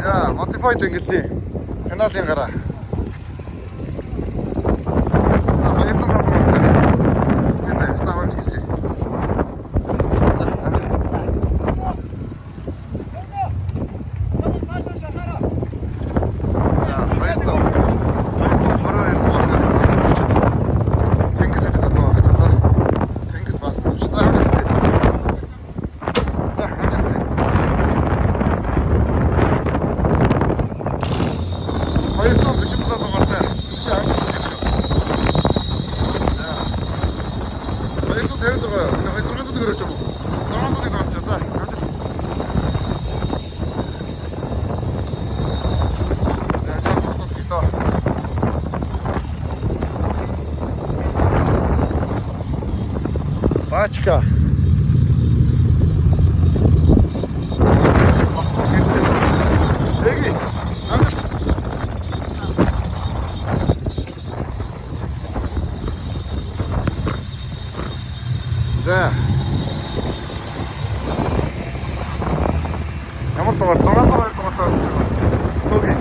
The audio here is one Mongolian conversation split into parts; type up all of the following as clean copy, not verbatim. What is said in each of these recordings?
За, modified ангиллын каналын гараа. Баярлалаа дугаартай. Зиндээ цаавар хийсэн. За, амжилт. За, баярлалаа. Баярлалаа дугаартай. Тэнгис эд залуу багш та. Тэнгис бас. За, амжилт. За, амжилт. Хоёрдоо бичмлээ дугаартай. Чи амжилт хийх шүү. За. Хоёрдоо 56. 600 гөрөж юм уу? 600-ыг гарч. За, амжилт. За, жаа битоо. Бачка. Эгли. Амжилт. За. Ямар дугаар 602 дугаартай болж байна. Төгий.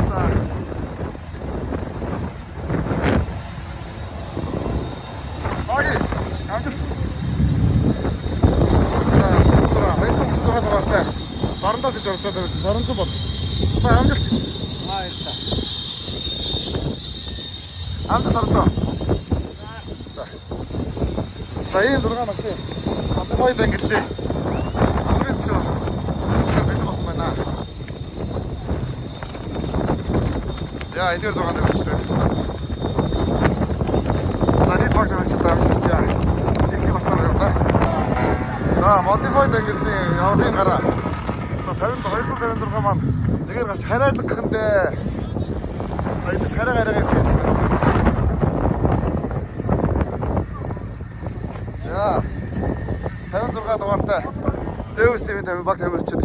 За. Оги. Амжилт. За, 36 дугаартай. Дарандаас иж орж байгаа юм. Соронзон бол. За, амжилт. Баярлалаа. Амжилт соронзон. За, ийм 6 машин. Модифайд ангиллээ. Хамгийн төлөө өсөлтөөр бэлэг болсон байна. За, эдгээр 6 дээр өчтэй. За, нийт багт өчтэй амжилт. Техник батар явлаа. За, модифайд ангиллийн явгын гараа. За, 256 маань нэгээр гарч харайлаг гэхэндээ. За, эдгээр хараа хийж байгаа юм. За, 56 дугаартай Zeus team-ийн 50 баг тамирчид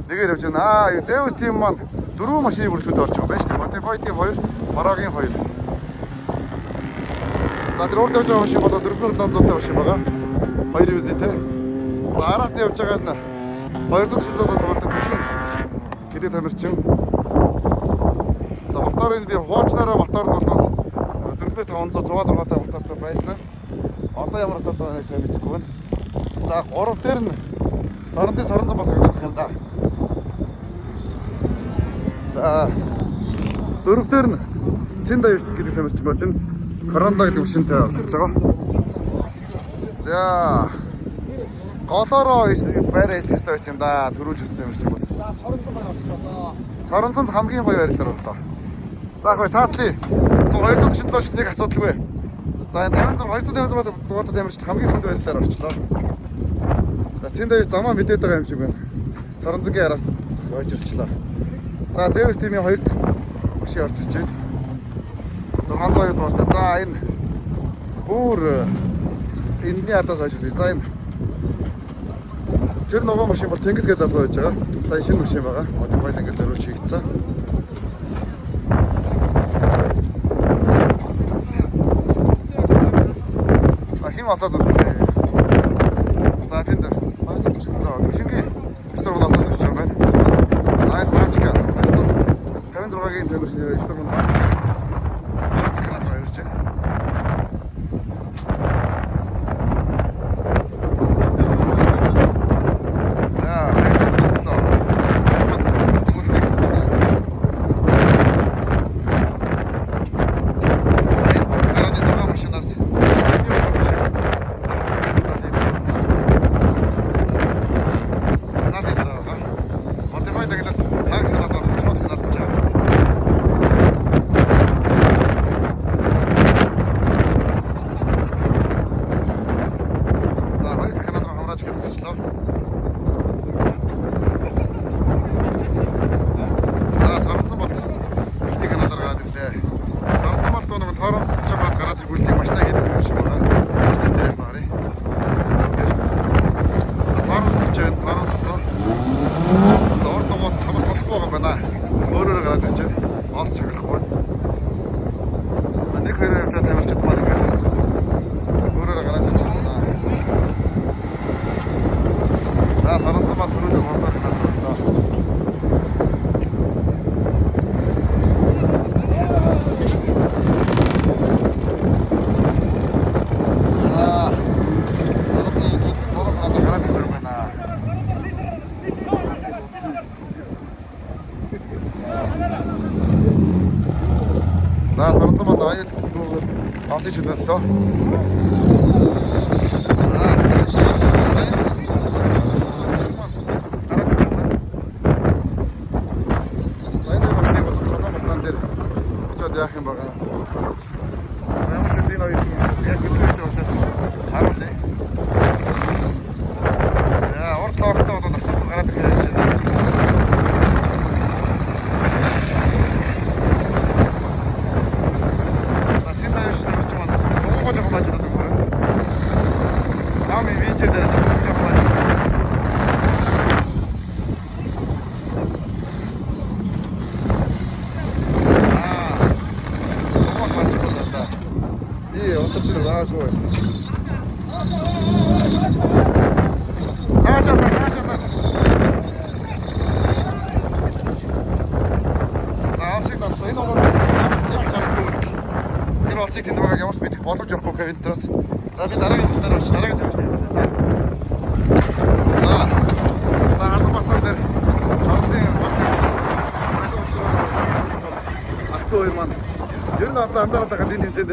нэгээр явж байна. Zeus team маань 4 машины бүрэлдэхүүнтэй орж байгаа байж тийм. Modified-ийн 2, Paragon-ийн 2. За, тэр урд явж байгаа машин бол 4700-тай машин байгаа. 2 юзэтэй. За, араас нь явж байгаа нь 247 дугаартай машин. Гэдэг тамирчин. За, моторын би хуучнараа мотор нь бол 4500 106-тай мотортой байсан. Одоо ямар мотортой байгааг сайн мэдэхгүй байна. За, 3 дээр нь дарамтын соронзон болох гэдэг юм да. За, 4 дээр нь Цинда юуш гэдэг тамирчин байж байна. Коронда гэдэг машинтай олж байгаа. За, голоороо байраа эсэстэй байсан юм да. Төрүүлж өссөн тамирчин бол. За, соронзон байна болчихлоо. Соронзонд хамгийн гоё байрлалаар орлоо. За, хөөе цаатлаа. 247-ш нэг асуудалгүй. За, 256 дугаартай тамирчид хамгийн хүнд байрлалаар орчлоо. За, Цинда юуш замаа мэдээд байгаа юм шиг байна. Соронзонгийн араас ойжирчлаа. За, Zeus team-ийн 2 дахь машин орж иж байна. 602 дугаартай. За, энэ бүр энэний ардаас хойш дизайн. Тэр нөгөө машин бол Тэнгисгээ залгуу байж байгаа. Сая шинэ машин байгаа. Modified ангил зориулж хийгдсэн. За, хим асаад үзсэн бэ. За, тэнд маш их чиглэлээ. Төвшингийн стормон асаад үзэж байгаа байна. За, энэ Бачка. 56-гийн тамирчин стормон Бачка. Саранцан мал хөрөлөг болдог хаалаа. За Саранцан мал аял авч чөлөөллөө. Яах юм байгаа. Ямар ч зүйл ойд юм шиг яг хөтлөж байгаа учраас харуулъя. За урд логтой бол асуудал гараад ирэх юм чинь. За цэнд аюуш намч маань дугуйж байгаа маа жаад байгаа. Нами вичээр дээр дугуйж байгаа маа жаад байгаа. Ой. Наашата. За асыг давсан. Энэ бол намайг чамгүй. Тэр улсыг тэнд байгаа ямар ч мэдэх боломж байхгүй Квинтроос. За би дараагийн тавьж. За хатан батар дээр хамтын батар гэж ахт хоёр маань ер нь одоо андараад байгаа энэ хэмжээнд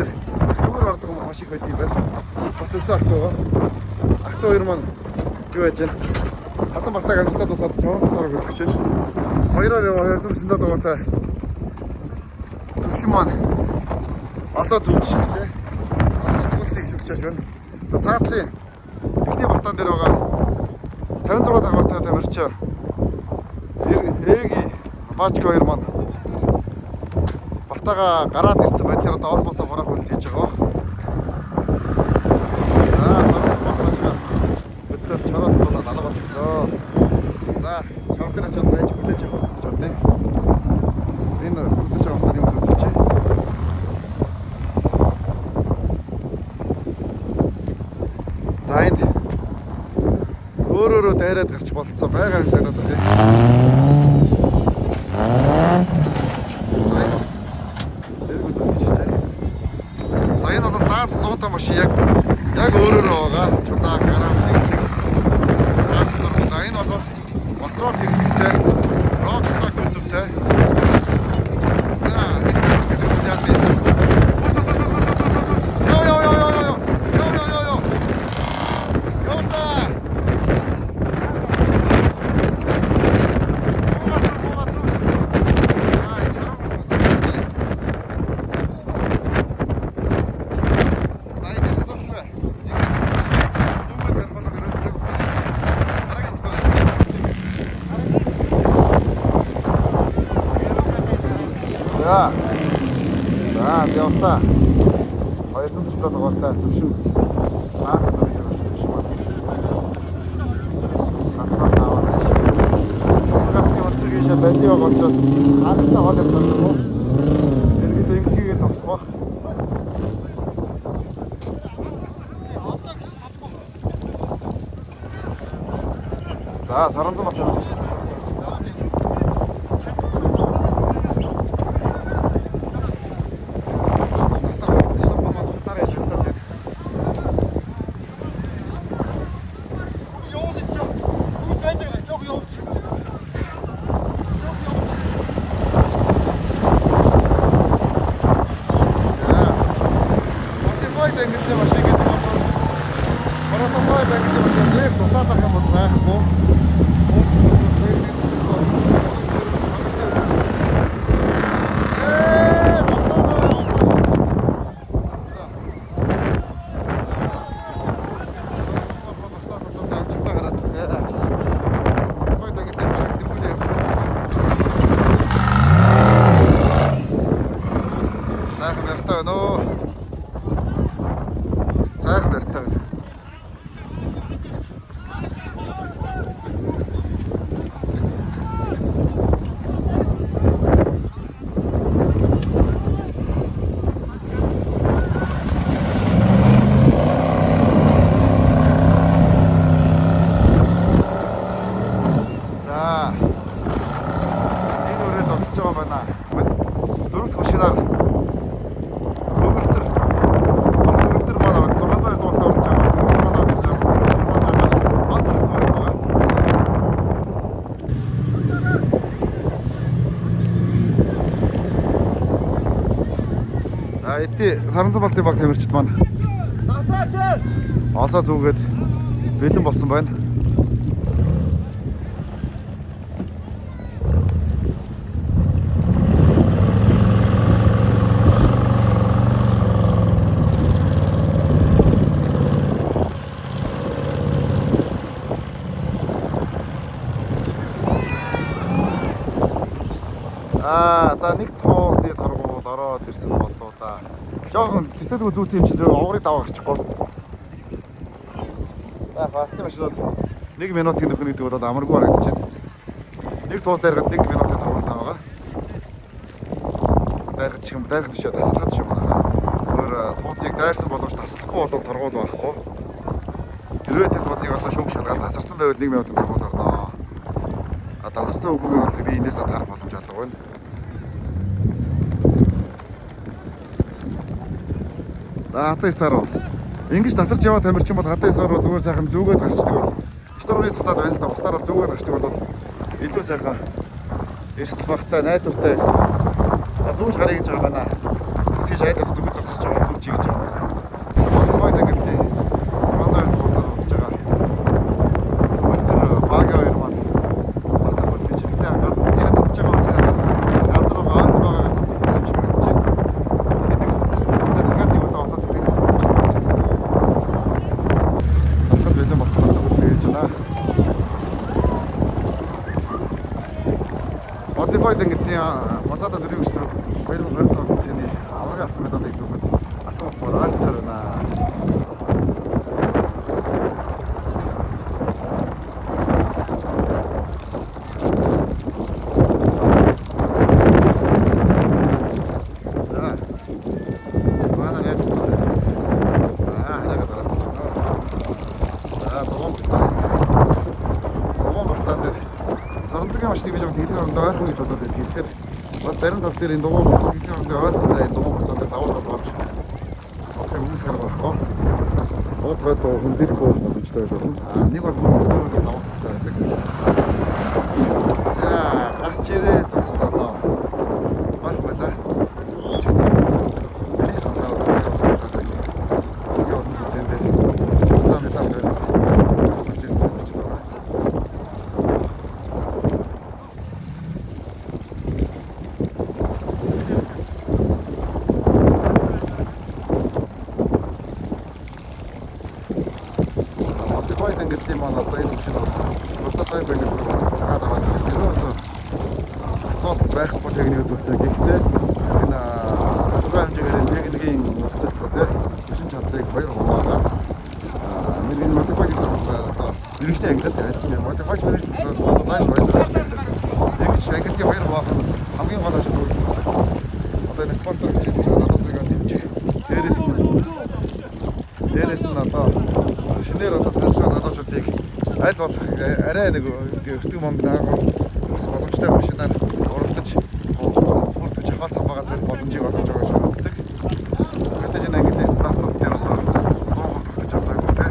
ахтгаар ордог хүмүүс маш их байд юм байна. Бас төсөө ахтгаа. Ахт хоёр маань юу яаж вэ? Хатан батаг амтад тусаад цаоноор хөдлөж байна. Хоёроор 290 дугаартай төвшин маань алцаа зүвч тий. Түүлсийг хөвчөөш байна. За цаатлын эхний батан дээр байгаа 56 дугаартай тамирч Эги Бачко хоёр маань батага гараад ирсэн байдлаар одоо осмосоо хураах үйл хийж байгаа. За сард бацаашгаа өдлөө чараад болоод алгаад ирлээ. За шавар дээр очоод байж хүлээж авах гэж бодъё. Энэ үзэж байгаа хүмүүс юмс үзүүлж. За энд өөрөөрөө дайраад гарч болцоо байгаа юм санаад байна. Машин яг өөрөөрөө байгаа. Чулаа, гарам, хэвлэг. Энэ бол моторол хэрэглэхтэй, рокстаг үзэлтэй. За, нэг зүйлс гэдэг яа бэ? За, би явсаа. 240 дугаартай төвшин. Наахад орж ирж төвшин байна. Хатцаас аваад байна шиг. Хатцын онцгой шээ бали байгаа учраас хаттай хоол явж байгаа юм. Эргээд ингэсгээ зогсох бах. За, Саранцан бат. Саранзан Балдын баг тамирчид маань олоо зүгээд бэлэн болсон байна. За нэг тоос дээд харгуул ороод ирсэн болоо да. Жохон тэтгэдэггүй зүүц юм чинь оврыг даваа гарчихгүй. За фастын машинууд 1 минутын нөхөн гэдэг бол амаргүй харагдаж байна. Нэг тоос дайрахад 1 минутын тоглолт байгаа. Дайрах чих юм дайрах биш тасалхад шүү байна. Тэр тооцыг дайрсан боломж таслахгүй бол торгуул байхгүй. Тэрвээ тэр тооцыг одоо шүүх шалгаад тасарсан байвал 1 минутын торгуул орно. Тасарсан үгээр бол би эндээс тарах боломж алга байна. За хатаа саруу. Ингэж тасарч яваа тамирчин бол хатаа саруу зүгээр сайхан зүгээд гарчдаг бол шторны цацаад байна л да. Бусдаар бол зүгээд гарчдаг бол илүү сайхан эрсдэл багтай найдвартай гэсэн. За зүүж гарыг гэж байгаа байна. Тэсгэж айдах дүгэж зогсож байгаа зүүж хийж байгаа. Гой тагилтэй. Манай дуурдаар болж байгаа. Өндөр баг хоёр маань батаг болж ирдэ. Гаднаас ядаж байгаа учраас газар байгаа газар татсан шиг харагдаж байна. Модифайд ингээсийн Масада 4-4 2027 оны цэний аврагын автомедалыг зүгт асуулт болохоор арцаар байна. За. Манай яаж байна? Хараагаа дараад байна. За, Богом бартаа дээр Саранцгийн машиныг би жоохон тэглэх орондоо ойрхон гэж бодоод байт. Тэгэхээр бас зарим тал дээр энэ дугуй тэглэх орондоо ойрхон заа энэ дугуй бартаа дээр даваад болж бас хүмүүс гарах байхгүй. Оотгой доо хүндэрхгүй боломжтой байж болно. Нэг бол бүр мөртөөс даваад байдаг. За, гарч ирээ зогслоо доо. Марх байлаа. Чигсэн. Плис оноо. Яа нэг зэн дээр. Таа метал дээр. Чигсэн гэж байгаа. Байхгүй техник зөвхөн гэхдээ энэ хадгалах хэмжээгээр техникийн нөхцөл одоо машин чадлыг 2 хоногоор мэрэгэн модифайд одоо мэрэгчтэй англи айлсан модифайд мэрэгчтэй одоо тааш байдаг. Яг ч англи 2 хоног хамгийн гол ажил үүрэг. Одоо энэ спортер хичээлж байгаа надаас яг дэмжих. Дээрээс нь одоо шинээр одоо саншаа залуучуудыг аль болох арай нэг өвтгөн мөнгө наагаар бас боломжтой машинаар уралдаж хүртэж хаваа цамбаага зэрэг боломжийг олгож байгаа гэж үздэг. Гэтэ энэ англи стартууд дээр одоо 100% тогтож чадаагүй те.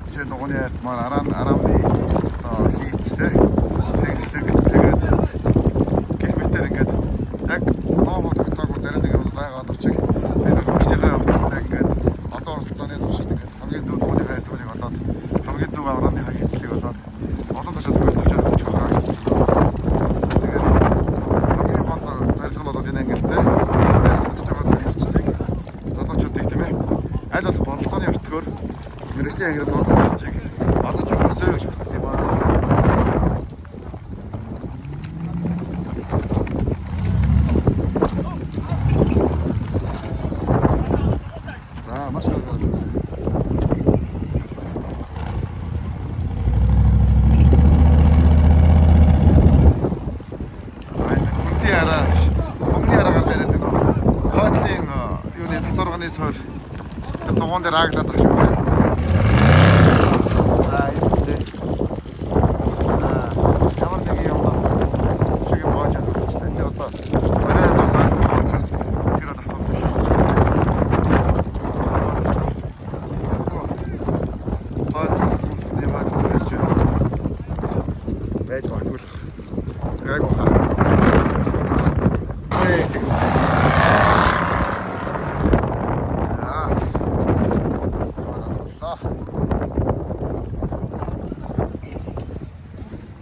Жишээ нь дугууны хайрц маань арааны одоо хийцтэй тэгээд гэх мэтэр ингээд яг 100% тогтоогүй зарим нэг юм байгаа боловч бид хөгжлийн явцтай ингээд олон оролцооны туршид ингээд хамгийн зөв дугууны хайрцыг олоод хамгийн зөв арааны хийцлийг олоод олон цаашаа төгөлдөж өгч байгаа гэж байна. Мэргэжлийн ангилал орох боломжийг олгож өгөөсэй гэж хүсдэг юм аа. За, маш гоё. За, энэ бүгний араагаар дээрээ нэг хойдлын юуны татварганы суур дугуун дээр ааглаад авчих юм. Байж магадгүй л. Яг ухаа.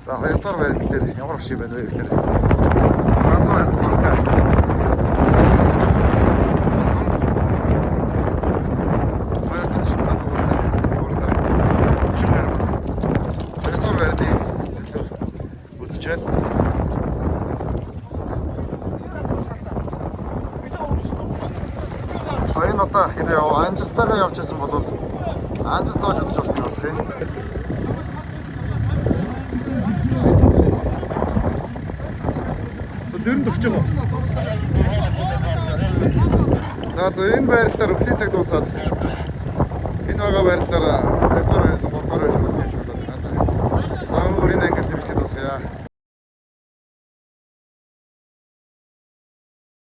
За хоёрдугаар байрлал дээр ямар ашиг байна вэ гэхээр ганц хоёрдугаар байна. За энэ одоо хэрэг анжистайгаа явж байсан бол анжист тоож үзэж бас юм тийм. Дөрөнд өгч байгаа. За энэ байрлалаар өглөө цаг дуусаад энэ байгаа байрлалаар